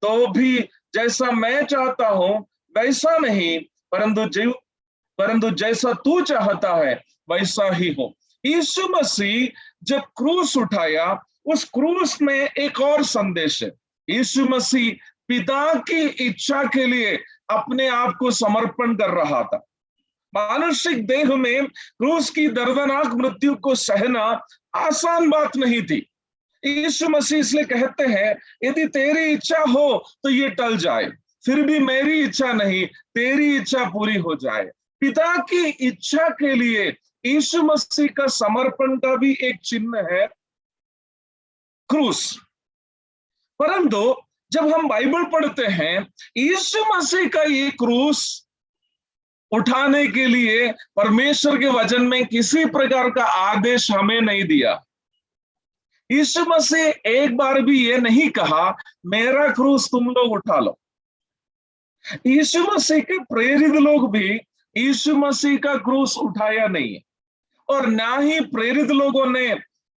तो भी जैसा मैं चाहता हूं वैसा नहीं, परंतु जैसा तू चाहता है वैसा ही हो। यीशु मसीह जब क्रूस उठाया, उस क्रूस में एक और संदेश है। यीशु मसीह पिता की इच्छा के लिए अपने आप को समर्पण कर रहा था। मानसिक देह में क्रूस की दर्दनाक मृत्यु को सहना आसान बात नहीं थी। यीशु मसीह इसलिए कहते हैं, यदि तेरी इच्छा हो तो ये टल जाए, फिर भी मेरी इच्छा नहीं, तेरी इच्छा पूरी हो जाए। पिता की इच्छा के लिए यीशु मसीह का समर्पण का भी एक चिन्ह है क्रूस। परंतु जब हम बाइबल पढ़ते हैं, यीशु मसीह का ये क्रूस उठाने के लिए परमेश्वर के वचन में किसी प्रकार का आदेश हमें नहीं दिया। यीशु मसीह एक बार भी ये नहीं कहा मेरा क्रूस तुम लोग उठा लो। यीशु मसीह के प्रेरित लोग भी यीशु मसीह का क्रूस उठाया नहीं है, और ना ही प्रेरित लोगों ने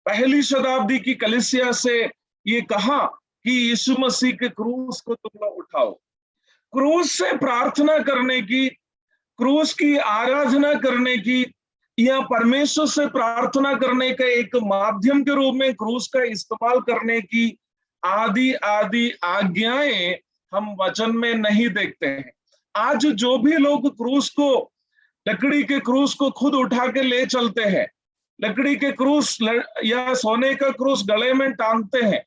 पहली शताब्दी की कलीसिया से ये कहा कि यीशु मसीह के क्रूस को तुम लोग उठाओ। क्रूस से प्रार्थना करने की, क्रूस की आराधना करने की, या परमेश्वर से प्रार्थना करने का एक माध्यम के रूप में क्रूस का इस्तेमाल करने की आदि आदि आज्ञाएं हम वचन में नहीं देखते हैं। आज जो भी लोग क्रूस को, लकड़ी के क्रूस को खुद उठा के ले चलते हैं, लकड़ी के क्रूस या सोने का क्रूस गले में टांगते हैं,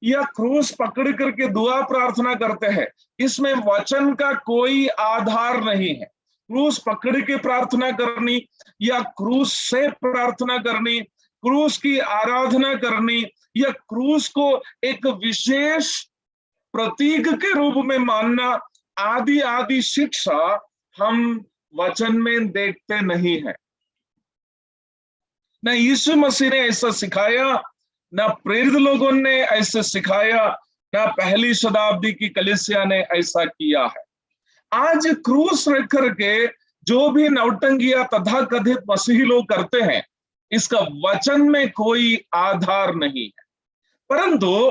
या क्रूस पकड़ करके दुआ प्रार्थना करते हैं, इसमें वचन का कोई आधार नहीं है। क्रूस पकड़ के प्रार्थना करनी या क्रूस से प्रार्थना करनी, क्रूस की आराधना करनी, या क्रूस को एक विशेष प्रतीक के रूप में मानना, आदि आदि शिक्षा हम वचन में देखते नहीं है। न यीशु मसीह ने ऐसा सिखाया, न प्रेरित लोगों ने ऐसे सिखाया, न पहली शताब्दी की कलीसिया ने ऐसा किया है। आज क्रूस रख करके जो भी नौटंकियां तथाकथित मसीही लोग करते हैं, इसका वचन में कोई आधार नहीं है। परंतु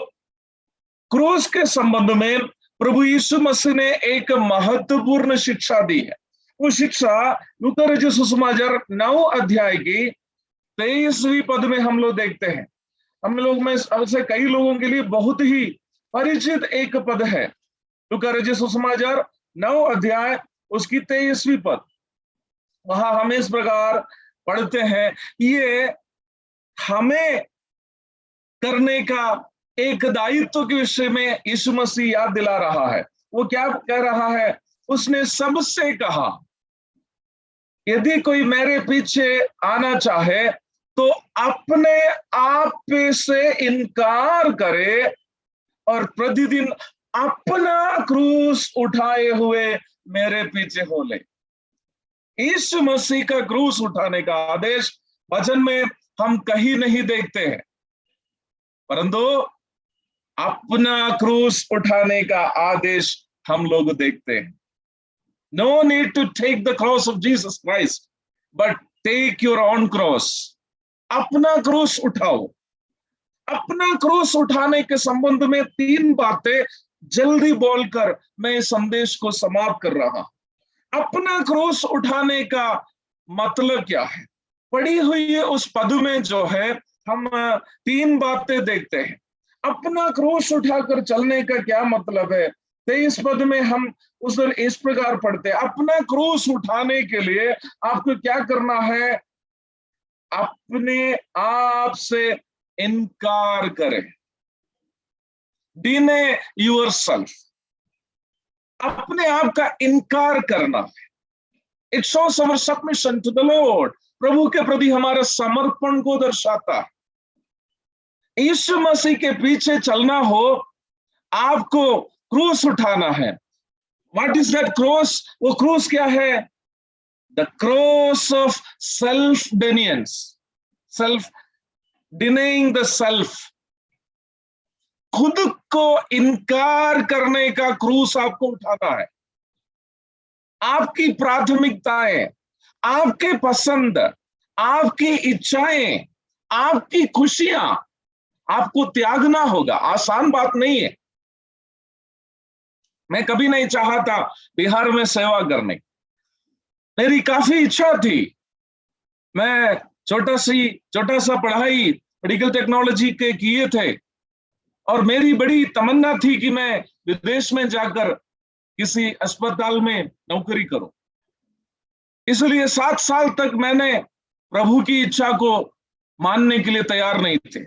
क्रूस के संबंध में प्रभु यीशु मसीह ने एक महत्वपूर्ण शिक्षा दी है। वो शिक्षा लूका रचित सुसमाचार 9 अध्याय की 23वीं पद में हम लोग देखते हैं। हम लोग में से कई लोगों के लिए बहुत ही परिचित एक पद है। लूका रचित सुसमाचार 9 अध्याय उसकी 23वीं पद, वहां हम इस प्रकार पढ़ते हैं, ये हमें करने का एक दायित्व के विषय में यीशु मसीह याद दिला रहा है। वो क्या कह रहा है? उसने सबसे कहा, यदि कोई मेरे पीछे आना चाहे तो अपने आप से इनकार करे और प्रतिदिन अपना क्रूस उठाए हुए मेरे पीछे हो ले। यीशु मसीह का क्रूस उठाने का आदेश वचन में हम कहीं नहीं देखते हैं, परंतु अपना क्रूस उठाने का आदेश हम लोग देखते हैं। No need to take the cross of Jesus Christ, but take your own cross. अपना क्रूस उठाओ। अपना क्रूस उठाने के संबंध में 3 बातें जल्दी बोलकर मैं इस संदेश को समाप्त कर रहा हूं। अपना क्रूस उठाने का मतलब क्या है? पढ़ी हुई है उस पद में जो है हम 3 बातें देखते हैं। अपना क्रूस उठाकर चलने का क्या मतलब है? 23 पद में हम उस दिन इस प्रकार पढ़ते हैं, अपना क्रूस उठाने के लिए आपको क्या करना है? अपने आप से इनकार करें। डिने योरसेल्फ, अपने आप का इनकार करना है। It shows our submission to the lord, प्रभु के प्रति हमारे समर्पण को दर्शाता है। यीशु मसीह के पीछे चलना हो, आपको क्रूस उठाना है। What is that cross? वो क्रूस क्या है? The cross of self denials, self denying the self, खुद को इनकार करने का क्रूस आपको उठाना है। आपकी प्राथमिकताएं, आपके पसंद, आपकी इच्छाएं, आपकी खुशियां आपको त्यागना होगा। आसान बात नहीं है। मैं कभी नहीं चाहता बिहार में सेवा करने, मेरी काफी इच्छा थी। मैं छोटा सा पढ़ाई मेडिकल टेक्नोलॉजी के किए थे, और मेरी बड़ी तमन्ना थी कि मैं विदेश में जाकर किसी अस्पताल में नौकरी करूं। इसलिए 7 साल तक मैंने प्रभु की इच्छा को मानने के लिए तैयार नहीं थे।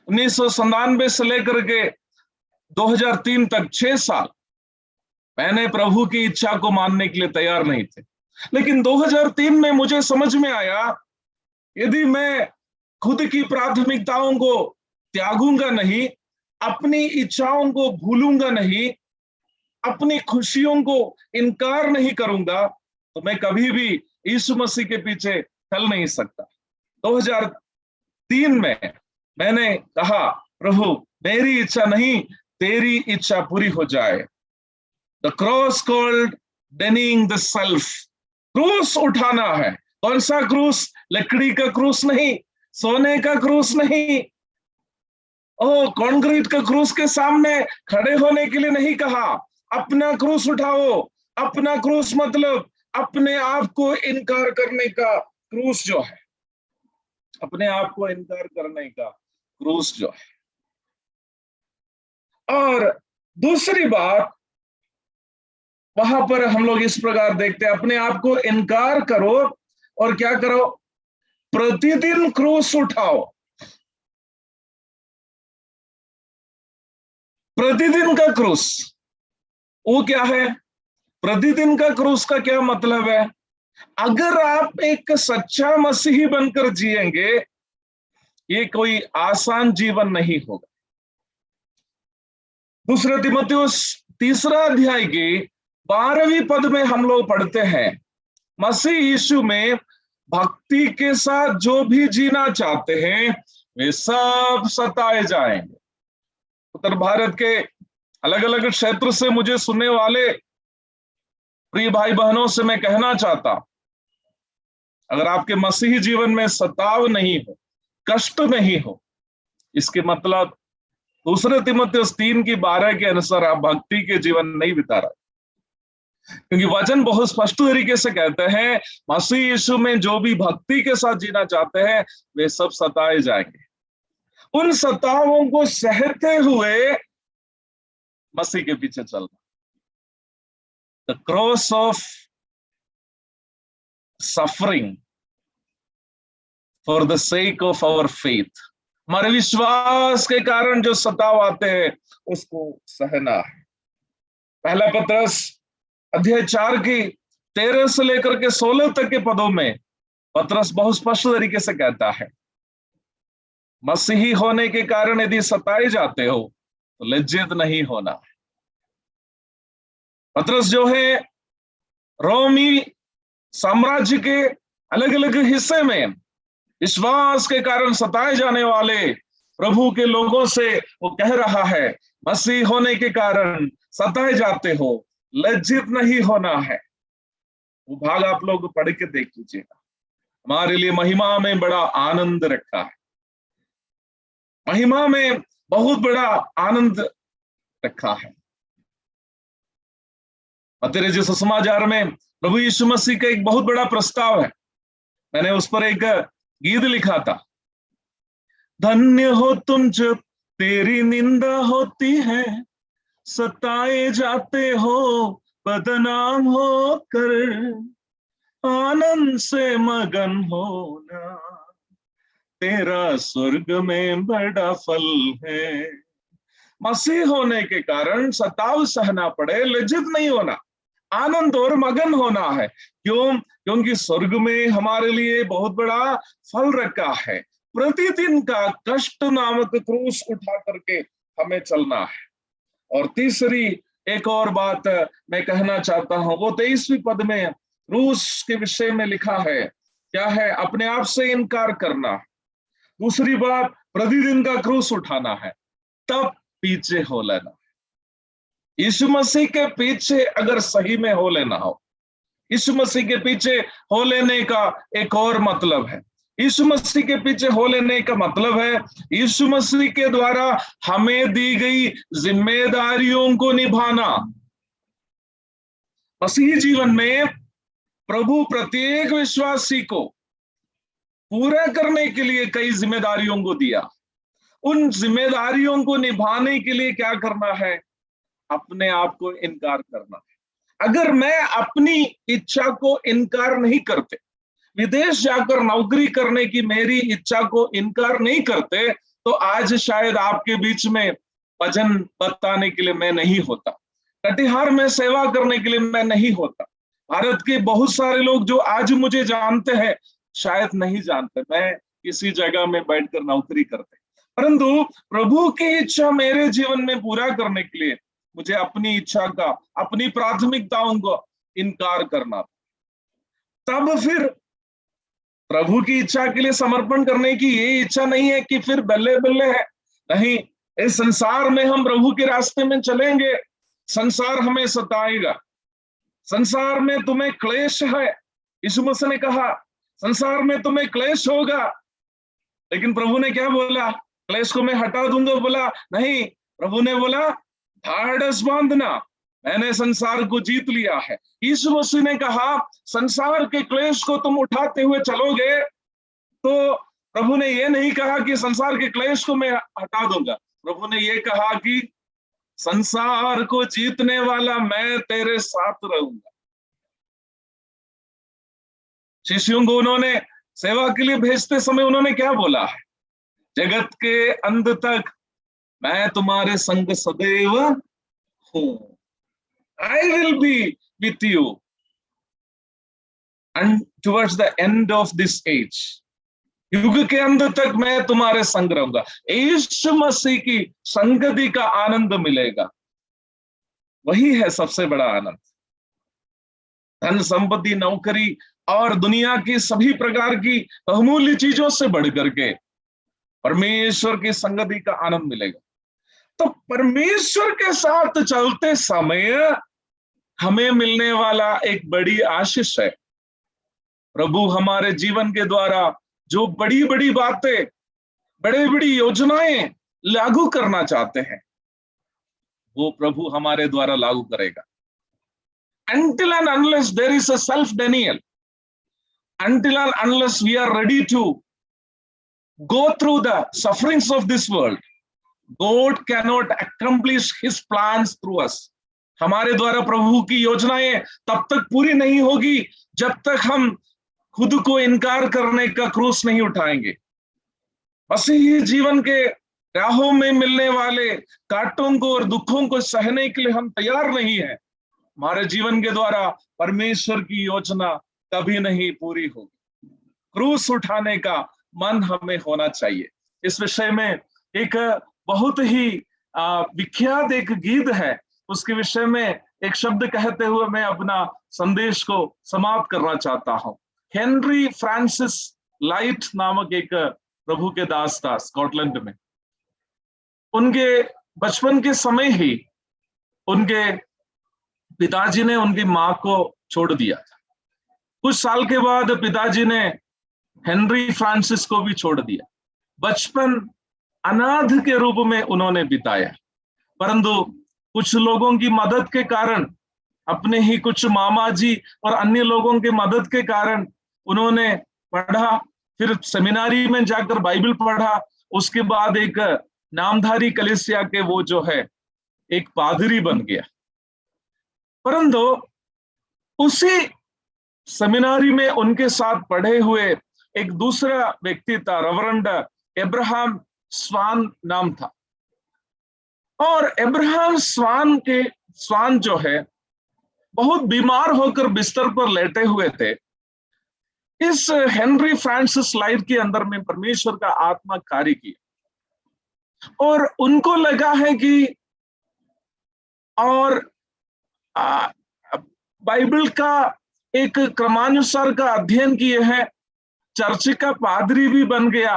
1997 से लेकर के 2003 तक 6 साल मैंने प्रभु की इच्छा को मानने के लिए तैयार नहीं थे। लेकिन 2003 में मुझे समझ में आया, यदि मैं खुद की प्राथमिकताओं को त्यागूंगा नहीं, अपनी इच्छाओं को भूलूंगा नहीं, अपनी खुशियों को इनकार नहीं करूंगा, तो मैं कभी भी यीशु मसीह के पीछे चल नहीं सकता। 2003 में मैंने कहा, प्रभु मेरी इच्छा नहीं, तेरी इच्छा पूरी हो जाए। The cross called denying the self. क्रूस उठाना है। कौन सा क्रूस? लकड़ी का क्रूस नहीं, सोने का क्रूस नहीं, कॉन्क्रीट का क्रूस के सामने खड़े होने के लिए नहीं कहा। अपना क्रूस उठाओ। अपना क्रूस मतलब अपने आप को इनकार करने का क्रूस जो है, अपने आप को इनकार करने का क्रूस जो है। और दूसरी बात, वहां पर हम लोग इस प्रकार देखते हैं, अपने आप को इनकार करो और क्या करो? प्रतिदिन क्रूस उठाओ। प्रतिदिन का क्रूस, वो क्या है? प्रतिदिन का क्रूस का क्या मतलब है? अगर आप एक सच्चा मसीही बनकर जिएंगे, ये कोई आसान जीवन नहीं होगा। दूसरे तीमुथियुस 3 अध्याय की 12वीं पद में हम लोग पढ़ते हैं, मसीह यीशु में भक्ति के साथ जो भी जीना चाहते हैं वे सब सताए जाएंगे। उत्तर भारत के अलग अलग क्षेत्र से मुझे सुनने वाले प्रिय भाई बहनों से मैं कहना चाहता, अगर आपके मसीही जीवन में सताव नहीं हो, कष्ट नहीं हो, इसके मतलब दूसरे तीमुथियुस 3:12 के अनुसार आप भक्ति के जीवन नहीं बिता रहे। क्योंकि वचन बहुत स्पष्ट तरीके से कहते हैं, मसीह यीशु में जो भी भक्ति के साथ जीना चाहते हैं वे सब सताए जाएंगे। उन सतावों को सहते हुए मसीह के पीछे चलना। The cross of suffering for the sake of our faith. हमारे विश्वास के कारण जो सताव आते हैं उसको सहना है। पहला पत्रस अध्याय 4 की 13 से लेकर के 16 तक के पदों में पत्रस बहुत स्पष्ट तरीके से कहता है, मसीही होने के कारण यदि सताए जाते हो तो लज्जित नहीं होना। पत्रस जो है रोमी साम्राज्य के अलग अलग हिस्से में विश्वास के कारण सताए जाने वाले प्रभु के लोगों से वो कह रहा है, मसीह होने के कारण सताए जाते हो, लज्जित नहीं होना है। वो भाग आप लोग पढ़ के देख लीजिएगा। हमारे लिए महिमा में बड़ा आनंद रखा है, महिमा में बहुत बड़ा आनंद रखा है। मत्ती रचित सुसमाचार में प्रभु यीशु मसीह का एक बहुत बड़ा प्रस्ताव है। मैंने उस पर एक गीत लिखा था, धन्य हो तुम जब तेरी निंदा होती है, सताए जाते हो बदनाम होकर, आनंद से मगन होना तेरा स्वर्ग में बड़ा फल है। मसीह होने के कारण सताव सहना पड़े, लज्जित नहीं होना, आनंद और मगन होना है। क्यों? क्योंकि स्वर्ग में हमारे लिए बहुत बड़ा फल रखा है। प्रतिदिन का कष्ट नामक क्रूस उठा करके हमें चलना है। और तीसरी एक और बात मैं कहना चाहता हूं, वो 23वीं पद में क्रूस के विषय में लिखा है, क्या है? अपने आप से इनकार करना। दूसरी बात, प्रतिदिन का क्रूस उठाना है, तब पीछे हो लेना। यीशु मसीह के पीछे अगर सही में हो लेना हो, यीशु मसीह के पीछे हो लेने का एक और मतलब है। यीशु मसीह के पीछे हो लेने का मतलब है यीशु मसीह के द्वारा हमें दी गई जिम्मेदारियों को निभाना। मसीही जीवन में प्रभु प्रत्येक विश्वासी को पूरा करने के लिए कई जिम्मेदारियों को दिया। उन जिम्मेदारियों को निभाने के लिए क्या करना है? अपने आप को इनकार करना है। अगर मैं अपनी इच्छा को इनकार नहीं करते, विदेश जाकर नौकरी करने की मेरी इच्छा को इनकार नहीं करते, तो आज शायद आपके बीच में भजन बताने के लिए मैं नहीं होता, कटिहार में सेवा करने के लिए मैं नहीं होता। भारत के बहुत सारे लोग जो आज मुझे जानते हैं शायद नहीं जानते, मैं किसी जगह में बैठकर नौकरी करते, परंतु प्रभु की इच्छा मेरे जीवन में पूरा करने के लिए मुझे अपनी इच्छा का, अपनी प्राथमिकताओं को इनकार करना। तब फिर प्रभु की इच्छा के लिए समर्पण करने की ये इच्छा नहीं है कि फिर बल्ले बल्ले है, नहीं, इस संसार में हम प्रभु के रास्ते में चलेंगे, संसार हमें सताएगा, संसार में तुम्हें क्लेश है, यीशु मसीह ने कहा संसार में तुम्हें क्लेश होगा, लेकिन प्रभु ने क्या बोला, क्लेश को मैं हटा दूंगा, बोला नहीं, प्रभु ने बोला ढाढ़स बांधना, मैंने संसार को जीत लिया है। यीशु मसीह ने कहा संसार के क्लेश को तुम उठाते हुए चलोगे, तो प्रभु ने ये नहीं कहा कि संसार के क्लेश को मैं हटा दूंगा, प्रभु ने ये कहा कि संसार को जीतने वाला मैं तेरे साथ रहूंगा। शिष्यों को उन्होंने सेवा के लिए भेजते समय उन्होंने क्या बोला है, जगत के अंत तक मैं तुम्हारे संग सदैव हूं, I will be with you and towards the end of this age, युग के अंत तक मैं तुम्हारे संग रहूंगा। यीशु मसीह की संगति का आनंद मिलेगा, वही है सबसे बड़ा आनंद। धन संपत्ति, नौकरी और दुनिया की सभी प्रकार की बहुमूल्य चीजों से बढ़ करके परमेश्वर की संगति का आनंद मिलेगा। तो परमेश्वर के साथ चलते समय हमें मिलने वाला एक बड़ी आशीष है, प्रभु हमारे जीवन के द्वारा जो बड़ी बड़ी बातें, बड़ी बड़ी योजनाएं लागू करना चाहते हैं, वो प्रभु हमारे द्वारा लागू करेगा। Until and unless there is a self-denial, until and unless we are ready to go through the sufferings of this world, God cannot accomplish His plans through us. हमारे द्वारा प्रभु की योजनाएं तब तक पूरी नहीं होगी जब तक हम खुद को इनकार करने का क्रूस नहीं उठाएंगे। मसीही जीवन के राहों में मिलने वाले कांटों को और दुखों को सहने के लिए हम तैयार नहीं हैं, हमारे जीवन के द्वारा परमेश्वर की योजना कभी नहीं पूरी होगी। क्रूस उठाने का मन हमें होना चाहिए। इस विषय में एक बहुत ही विख्यात एक गीत है, उसके विषय में एक शब्द कहते हुए मैं अपना संदेश को समाप्त करना चाहता हूं। हेनरी फ्रांसिस लाइट नामक एक प्रभु के दास था स्कॉटलैंड में। उनके बचपन के समय ही उनके पिताजी ने उनकी मां को छोड़ दिया था। कुछ साल के बाद पिताजी ने हेनरी फ्रांसिस को भी छोड़ दिया। बचपन अनाथ के रूप में उन्होंने बिताया, परंतु कुछ लोगों की मदद के कारण, अपने ही कुछ मामा जी और अन्य लोगों के मदद के कारण उन्होंने पढ़ा, फिर सेमिनारी में जाकर बाइबल पढ़ा, उसके बाद एक नामधारी कलीसिया के वो जो है एक पादरी बन गया। परंतु उसी सेमिनारी में उनके साथ पढ़े हुए एक दूसरा व्यक्ति था, रेवरेंड अब्राहम स्वान नाम था। और अब्राहम स्वान जो है बहुत बीमार होकर बिस्तर पर लेटे हुए थे। इस हेनरी फ्रांसिस लाइट के अंदर में परमेश्वर का आत्मा कार्य किया और उनको लगा है कि और बाइबल का एक क्रमानुसार का अध्ययन किए हैं, चर्च का पादरी भी बन गया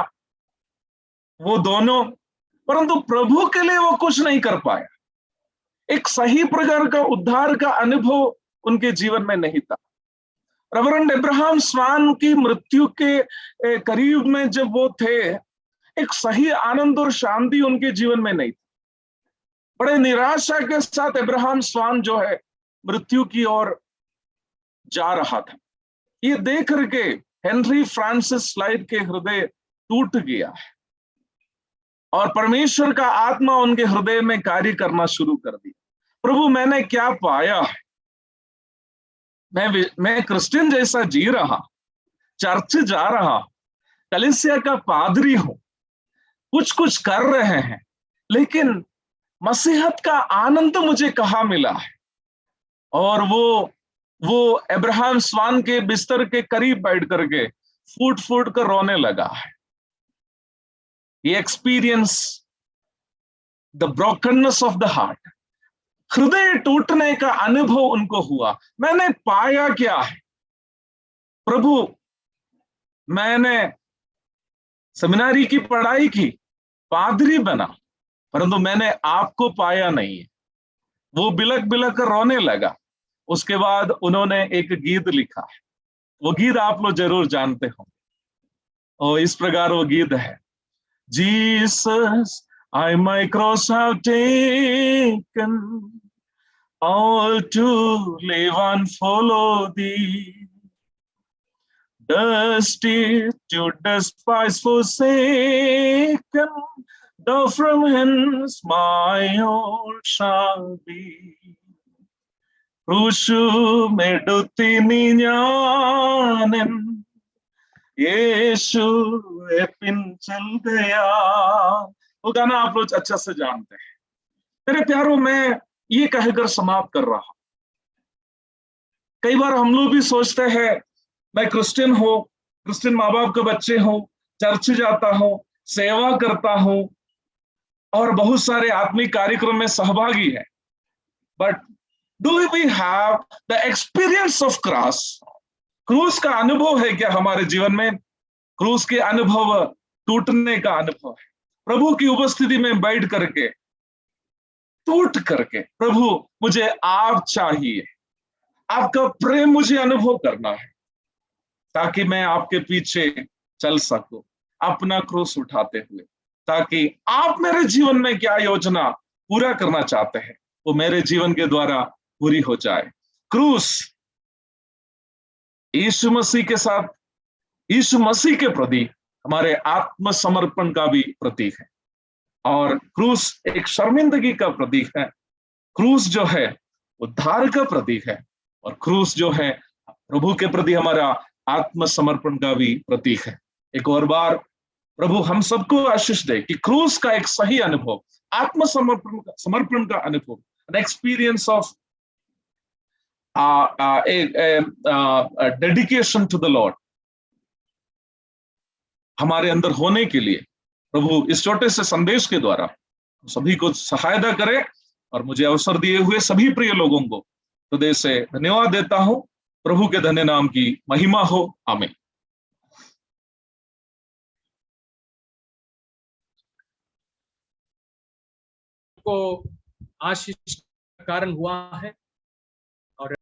वो दोनों, परंतु प्रभु के लिए वो कुछ नहीं कर पाया। एक सही प्रकार का उद्धार का अनुभव उनके जीवन में नहीं था। रेवरेंड अब्राहम स्वान की मृत्यु के करीब में जब वो थे, एक सही आनंद और शांति उनके जीवन में नहीं थी। बड़े निराशा के साथ अब्राहम स्वान जो है मृत्यु की ओर जा रहा था। ये देख करके हेनरी फ्रांसिस लाइट के हृदय टूट गया है और परमेश्वर का आत्मा उनके हृदय में कार्य करना शुरू कर दिया। प्रभु मैंने क्या पाया है, मैं क्रिश्चियन जैसा जी रहा, चर्च जा रहा, कलीसिया का पादरी हूं, कुछ कुछ कर रहे हैं, लेकिन मसीहत का आनंद मुझे कहाँ मिला है? और वो अब्राहम स्वान के बिस्तर के करीब बैठ करके फूट फूट कर रोने लगा है। ये experience the brokenness of the heart, हृदय टूटने का अनुभव उनको हुआ। मैंने पाया क्या है? प्रभु, मैंने सेमिनारी की पढ़ाई की, पादरी बना, परंतु मैंने आपको पाया नहीं है। वो बिलक बिलक कर रोने लगा। उसके बाद उन्होंने एक गीत लिखा है, वो गीत आप लोग जरूर जानते हो। और इस प्रकार वो गीत है, Jesus I my cross have taken, all to live and follow thee. Dust it to despise forsaken, thou from hence my all shall be. ക്രൂശുമെടുത്തിനി ഞാനൻ यीशु पिन चल गया। वो गाना आप लोग अच्छा से जानते हैं। मेरे प्यारों, मैं ये कहकर समाप्त कर रहा। कई बार हम लोग भी सोचते हैं, मैं क्रिश्चियन हूं, क्रिश्चियन माँ बाप के बच्चे हूं, चर्च जाता हूं, सेवा करता हूं और बहुत सारे आत्मिक कार्यक्रम में सहभागी है, but do we have the experience of cross? क्रूस का अनुभव है क्या हमारे जीवन में? क्रूस के अनुभव टूटने का अनुभव है। प्रभु की उपस्थिति में बैठ करके टूट करके, प्रभु मुझे आप चाहिए, आपका प्रेम मुझे अनुभव करना है, ताकि मैं आपके पीछे चल सकूं अपना क्रूस उठाते हुए, ताकि आप मेरे जीवन में क्या योजना पूरा करना चाहते हैं वो मेरे जीवन के द्वारा पूरी हो जाए। क्रूस यीशु मसीह के साथ, यीशु मसीह के प्रति हमारे आत्मसमर्पण का भी प्रतीक है। और क्रूस एक शर्मिंदगी का प्रतीक है। क्रूस जो है उद्धार का प्रतीक है, और क्रूस जो है प्रभु के प्रति हमारा आत्मसमर्पण का भी प्रतीक है। एक और बार प्रभु हम सबको आशीष दे कि क्रूस का एक सही अनुभव, समर्पण का अनुभव, an experience of dedication to the lord हमारे अंदर होने के लिए प्रभु इस छोटे से संदेश के द्वारा सभी को सहायता करे। और मुझे अवसर दिए हुए सभी प्रिय लोगों को हृदय से धन्यवाद देता हूं। प्रभु के धन्य नाम की महिमा हो। आमीन। को आशीष का कारण हुआ है।